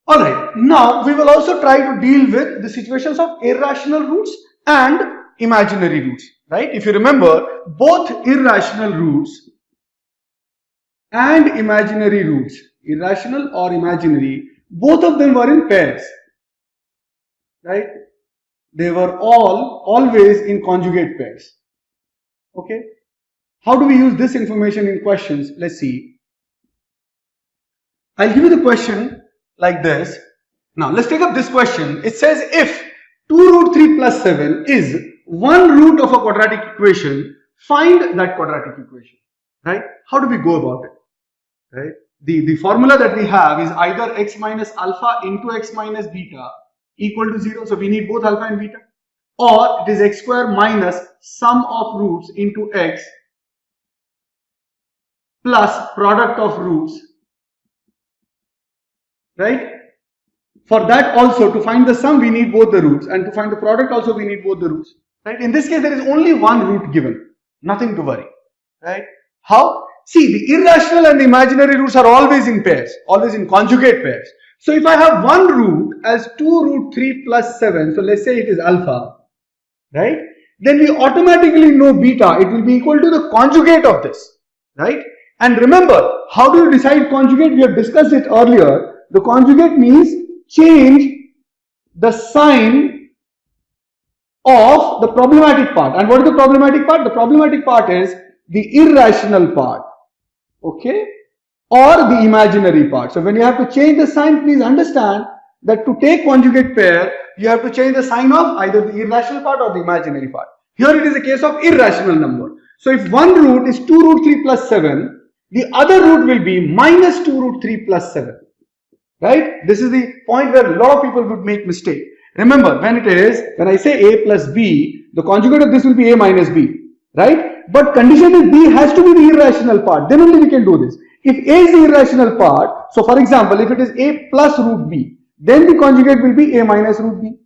Alright, now we will also try to deal with the situations of irrational roots and imaginary roots, right? If you remember, both irrational roots and imaginary roots, irrational or imaginary, both of them were in pairs, right? They were always in conjugate pairs. Okay. How do we use this information in questions? Let's see. I'll give you the question like this. Now let's take up this question. It says if 2 root 3 plus 7 is one root of a quadratic equation, find that quadratic equation. Right? How do we go about it? Right? The formula that we have is either x minus alpha into x minus beta equal to 0. So we need both alpha and beta. Or it is x square minus sum of roots into x plus product of roots. Right? For that also, to find the sum we need both the roots, and to find the product also we need both the roots. Right? In this case there is only one root given. Nothing to worry. Right? How? See, the irrational and the imaginary roots are always in pairs, always in conjugate pairs. So if I have one root as 2 root 3 plus 7, so let's say it is alpha, right? Then we automatically know beta, it will be equal to the conjugate of this, right? And remember, how do you decide conjugate? We have discussed it earlier. The conjugate means change the sign of the problematic part. And what is the problematic part? The problematic part is the irrational part, okay, or the imaginary part. So when you have to change the sign, please understand that to take conjugate pair, you have to change the sign of either the irrational part or the imaginary part. Here it is a case of irrational number. So if one root is 2 root 3 plus 7, the other root will be minus 2 root 3 plus 7. Right? This is the point where a lot of people would make mistake. Remember, when I say a plus b, the conjugate of this will be a minus b. Right? But condition is b has to be the irrational part. Then only we can do this. If a is the irrational part, so for example, if it is a plus root b, then the conjugate will be a minus root b.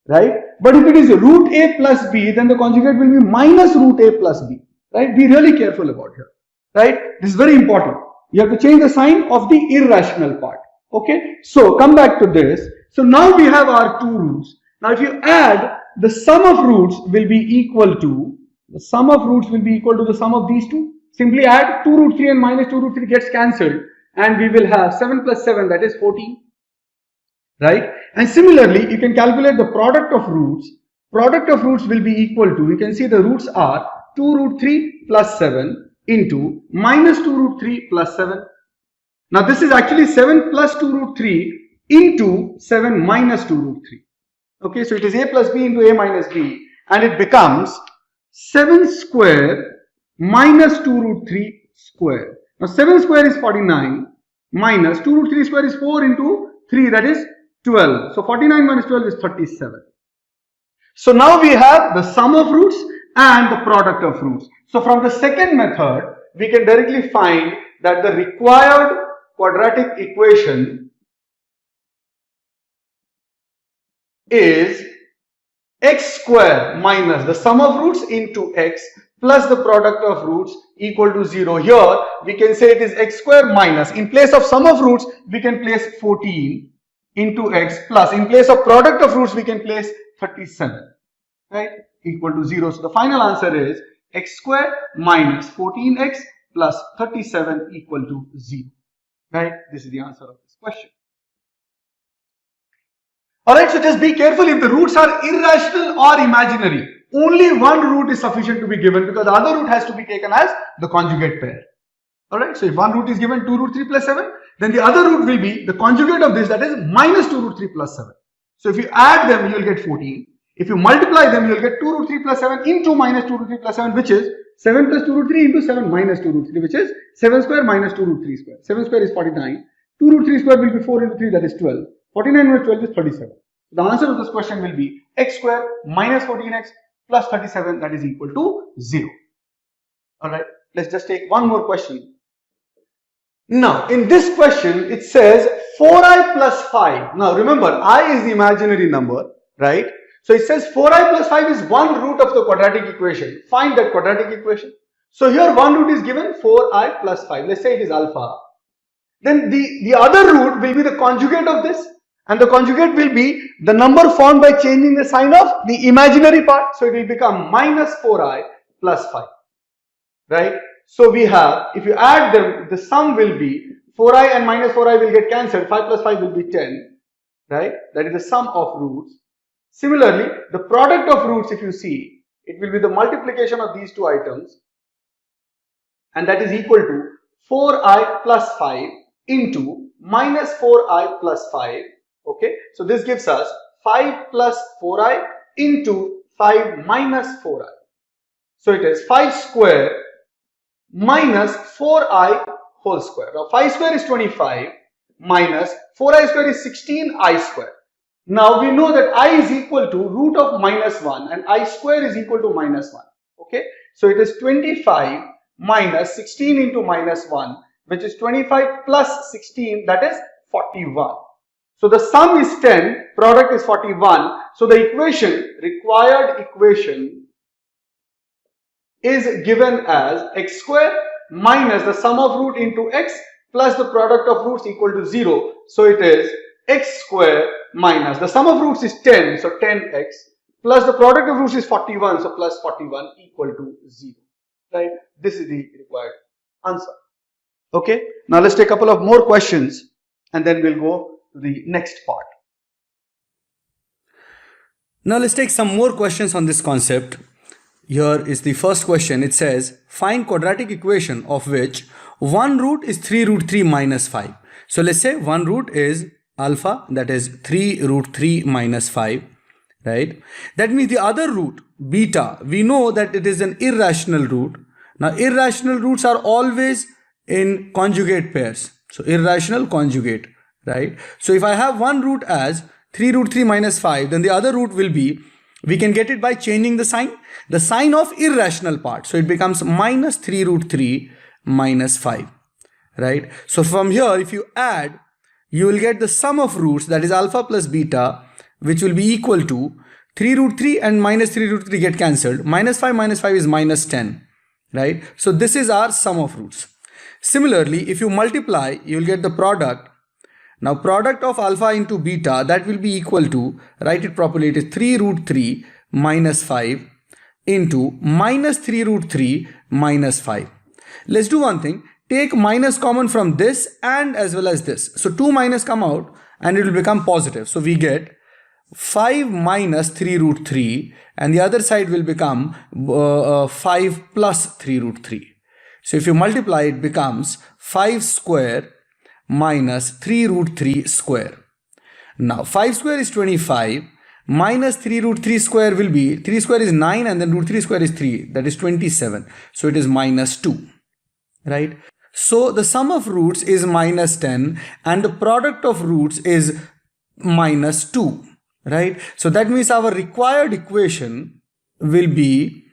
Right? But if it is root a plus b, then the conjugate will be minus root a plus b. Right? Be really careful about here. Right? This is very important. You have to change the sign of the irrational part. Okay, so come back to this. So now we have our two roots. Now if you add, the sum of roots will be equal to the sum of these two. Simply add 2 root 3 and minus 2 root 3 gets cancelled, and we will have 7 plus 7, that is 14. Right? And similarly, you can calculate the product of roots. Product of roots will be equal to, we can see the roots are 2 root 3 plus 7 into minus 2 root 3 plus 7. Now this is actually 7 plus 2 root 3 into 7 minus 2 root 3. Okay, so it is a plus b into a minus b, and it becomes 7 square minus 2 root 3 square. Now 7 square is 49 minus 2 root 3 square is 4 into 3, that is 12. So 49 minus 12 is 37. So now we have the sum of roots and the product of roots. So from the second method, we can directly find that the required quadratic equation is x square minus the sum of roots into x plus the product of roots equal to 0. Here we can say it is x square minus, in place of sum of roots we can place 14 into x plus, in place of product of roots we can place 37, right, equal to 0. So the final answer is x square minus 14x plus 37 equal to 0. Right? This is the answer of this question. Alright, so just be careful if the roots are irrational or imaginary. Only one root is sufficient to be given, because the other root has to be taken as the conjugate pair. Alright, so if one root is given 2 root 3 plus 7, then the other root will be the conjugate of this, that is minus 2 root 3 plus 7. So if you add them, you will get 14. If you multiply them, you will get 2 root 3 plus 7 into minus 2 root 3 plus 7, which is 7 plus 2 root 3 into 7 minus 2 root 3, which is 7 square minus 2 root 3 square. 7 square is 49. 2 root 3 square will be 4 into 3, that is 12. 49 minus 12 is 37. The answer of this question will be x square minus 14x plus 37, that is equal to 0. Alright, let's just take one more question. Now, in this question, it says 4i plus 5. Now, remember, I is the imaginary number, right? So, it says 4i plus 5 is one root of the quadratic equation. Find that quadratic equation. So, here one root is given 4i plus 5. Let's say it is alpha. Then the other root will be the conjugate of this. And the conjugate will be the number formed by changing the sign of the imaginary part. So it will become minus 4i plus 5. Right? So we have, if you add them, the sum will be 4i and minus 4i will get cancelled. 5 plus 5 will be 10. Right? That is the sum of roots. Similarly, the product of roots, if you see, it will be the multiplication of these two items, and that is equal to 4i plus 5 into minus 4i plus 5. Okay, so this gives us 5 plus 4i into 5 minus 4i. So it is 5 square minus 4i whole square. Now 5 square is 25 minus 4i square is 16i square. Now we know that I is equal to root of minus 1 and I square is equal to minus 1. Okay, so it is 25 minus 16 into minus 1, which is 25 plus 16, that is 41. So the sum is 10, product is 41. So the required equation is given as x square minus the sum of root into x plus the product of roots equal to 0. So it is x square minus the sum of roots is 10, so 10x plus the product of roots is 41, so plus 41 equal to 0. Right? This is the required answer. Okay, now let's take a couple of more questions and then we'll go to the next part. Now let's take some more questions on this concept. Here is the first question. It says, find quadratic equation of which one root is 3 root 3 minus 5. So let's say one root is alpha, that is 3 root 3 minus 5, right? That means the other root, beta, we know that it is an irrational root. Now irrational roots are always in conjugate pairs. So irrational conjugate, right? So if I have one root as 3 root 3 minus 5, then the other root will be, we can get it by changing the sign of irrational part. So it becomes minus 3 root 3 minus 5, right? So from here, if you add, you will get the sum of roots, that is alpha plus beta, which will be equal to 3 root 3 and minus 3 root 3 get cancelled. Minus 5 is minus 10, right? So this is our sum of roots. Similarly, if you multiply, you will get the product. Now product of alpha into beta, that will be equal to, write it properly, it is 3 root 3 minus 5 into minus 3 root 3 minus 5. Let's do one thing. Take minus common from this and as well as this. So 2 minus come out and it will become positive. So we get 5 minus 3 root 3 and the other side will become 5 plus 3 root 3. So if you multiply, it becomes 5 square minus 3 root 3 square. Now 5 square is 25 minus 3 root 3 square will be, 3 square is 9 and then root 3 square is 3, that is 27. So it is minus 2, right? So the sum of roots is minus 10 and the product of roots is minus 2, right? So that means our required equation will be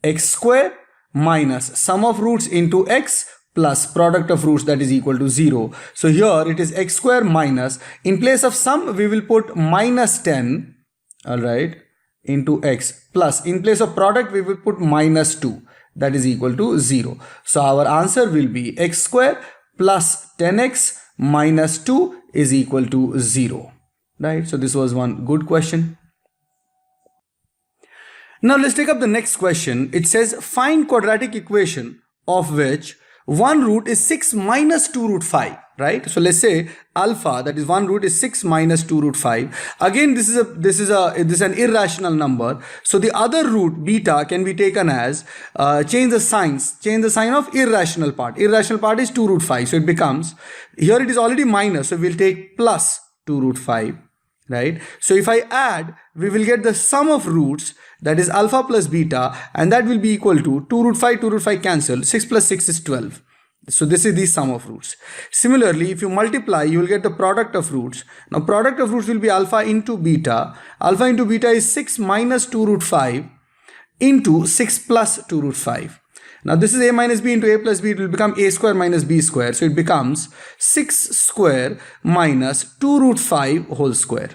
x square minus sum of roots into x plus product of roots, that is equal to 0. So here it is x square minus, in place of sum we will put minus 10, all right, into x plus, in place of product we will put minus 2, that is equal to 0. So our answer will be x square plus 10x minus 2 is equal to 0, right? So this was one good question. Now let's take up the next question. It says, find quadratic equation of which one root is 6 minus 2 root 5, right? So let's say alpha, that is one root, is 6 minus 2 root 5. Again, this is an irrational number. So the other root, beta, can be taken as, change the sign of irrational part. Irrational part is 2 root 5. So it becomes, here it is already minus, so we'll take plus 2 root 5, right? So if I add, we will get the sum of roots, that is alpha plus beta, and that will be equal to 2 root 5 cancel, 6 plus 6 is 12. So this is the sum of roots. Similarly, if you multiply, you will get the product of roots. Now product of roots will be alpha into beta. Alpha into beta is 6 minus 2 root 5 into 6 plus 2 root 5. Now this is a minus b into a plus b, it will become a square minus b square. So it becomes 6 square minus 2 root 5 whole square.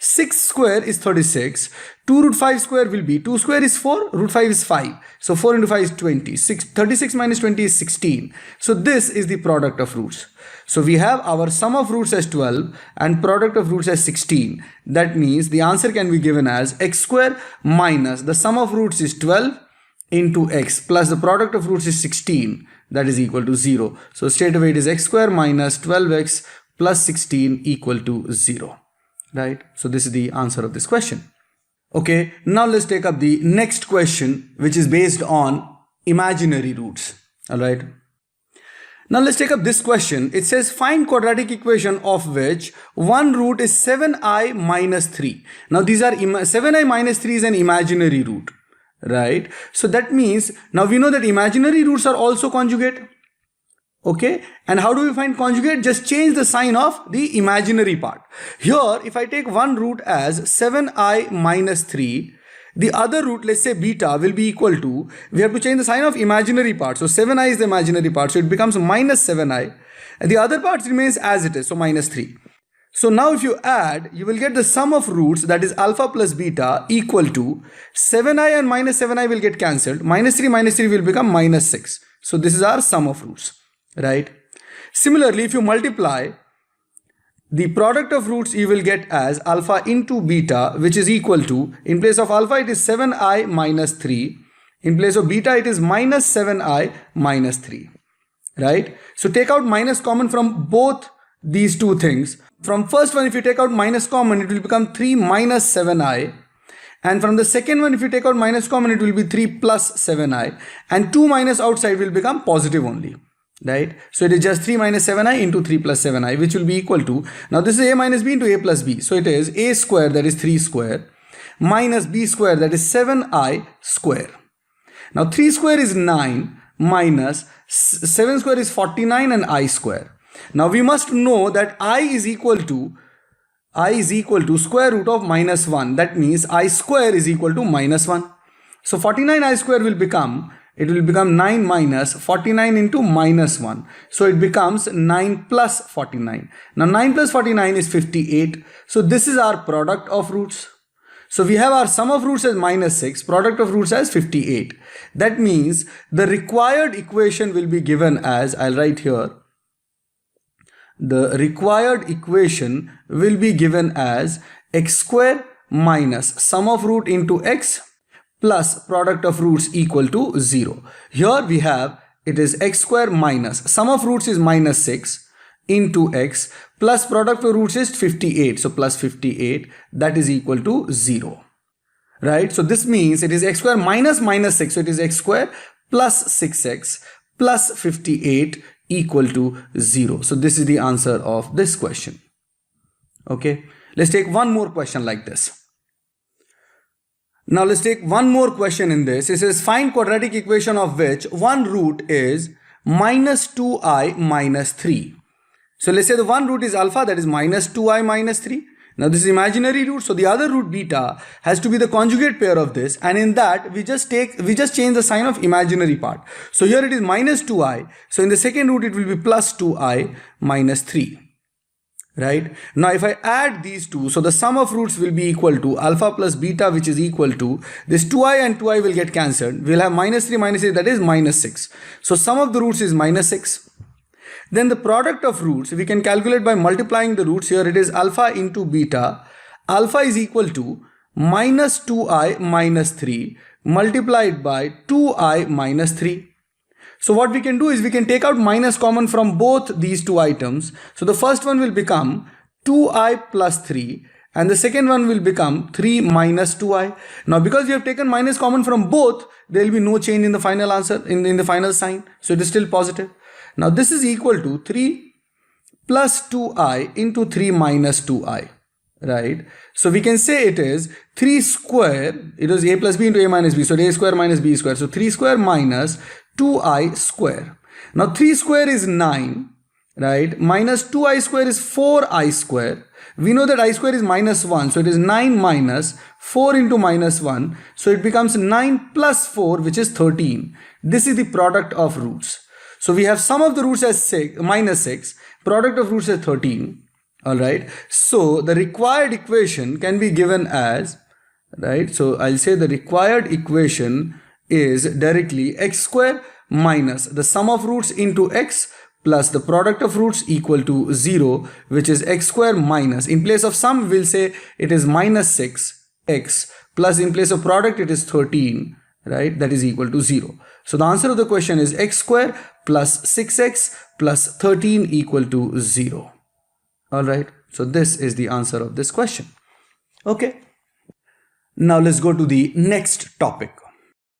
6 square is 36. 2 root 5 square will be, 2 square is 4, root 5 is 5. So 4 into 5 is 20. 36 minus 20 is 16. So this is the product of roots. So we have our sum of roots as 12 and product of roots as 16. That means the answer can be given as x square minus the sum of roots is 12 into x plus the product of roots is 16. That is equal to 0. So straight away it is x square minus 12x plus 16 equal to 0. Right? So this is the answer of this question. Okay, now let's take up the next question, which is based on imaginary roots. All right. Now let's take up this question. It says find quadratic equation of which one root is 7i minus 3. Now these are 7i minus 3 is an imaginary root, right? So that means now we know that imaginary roots are also conjugate. Okay, and how do we find conjugate? Just change the sign of the imaginary part. Here, if I take one root as 7i minus 3, the other root, let's say beta, will be equal to, we have to change the sign of imaginary part. So 7i is the imaginary part, so it becomes minus 7i. And the other part remains as it is, so minus 3. So now if you add, you will get the sum of roots, that is alpha plus beta, equal to 7i and minus 7i will get cancelled. Minus 3 will become minus 6. So this is our sum of roots. Right? Similarly, if you multiply the product of roots, you will get as alpha into beta, which is equal to, in place of alpha it is 7i minus 3, in place of beta it is minus 7i minus 3. Right? So take out minus common from both these two things. From first one, if you take out minus common, it will become 3 minus 7i. And from the second one, if you take out minus common, it will be 3 plus 7i. And 2 minus outside will become positive only. Right? So it is just 3 minus 7i into 3 plus 7i, which will be equal to, now this is a minus b into a plus b. So it is a square, that is 3 square, minus b square, that is 7i square. Now 3 square is 9 minus 7 square is 49 and I square. Now we must know that I is equal to square root of minus 1. That means I square is equal to minus 1. So 49 I square will become, it will become 9 minus 49 into minus 1. So it becomes 9 plus 49. Now 9 plus 49 is 58. So this is our product of roots. So we have our sum of roots as minus 6, product of roots as 58. That means the required equation will be given as, I'll write here, the required equation will be given as x square minus sum of root into x plus product of roots equal to 0. Here we have, it is x square minus sum of roots is minus 6 into x plus product of roots is 58. So plus 58, that is equal to 0. Right? So this means it is x square minus minus 6. So it is x square plus 6x plus 58 equal to 0. So this is the answer of this question. Okay. Let's take one more question like this. Now let's take one more question in this. It says find quadratic equation of which one root is minus 2i minus 3. So let's say the one root is alpha, that is minus 2i minus 3. Now this is imaginary root, so the other root beta has to be the conjugate pair of this, and in that we just change the sign of imaginary part. So here it is minus 2i, so in the second root it will be plus 2i minus 3. Right? Now if I add these two, so the sum of roots will be equal to alpha plus beta, which is equal to this 2i and 2i will get cancelled. We'll have minus 3 minus 8, that is minus 6. So sum of the roots is minus 6. Then the product of roots we can calculate by multiplying the roots. Here it is alpha into beta. Alpha is equal to minus 2i minus 3 multiplied by 2i minus 3. So what we can do is we can take out minus common from both these two items. So the first one will become 2i plus 3 and the second one will become 3 minus 2i. Now because we have taken minus common from both, there will be no change in the final answer, in the final sign. So it is still positive. Now this is equal to 3 plus 2i into 3 minus 2i. Right? So we can say it is 3 square, it was a plus b into a minus b. So a square minus b square. So 3 square minus 2i square. Now 3 square is 9, right? Minus 2i square is 4i square. We know that I square is minus 1. So it is 9 minus 4 into minus 1. So it becomes 9 plus 4, which is 13. This is the product of roots. So we have sum of the roots as minus 6, product of roots as 13. All right. So the required equation can be given as, right? So I'll say the required equation is directly x square minus the sum of roots into x plus the product of roots equal to 0, which is x square minus, in place of sum we'll say it is minus 6x plus in place of product it is 13, right? That is equal to 0. So the answer of the question is x square plus 6x plus 13 equal to 0. All right. So this is the answer of this question. Okay. Now let's go to the next topic.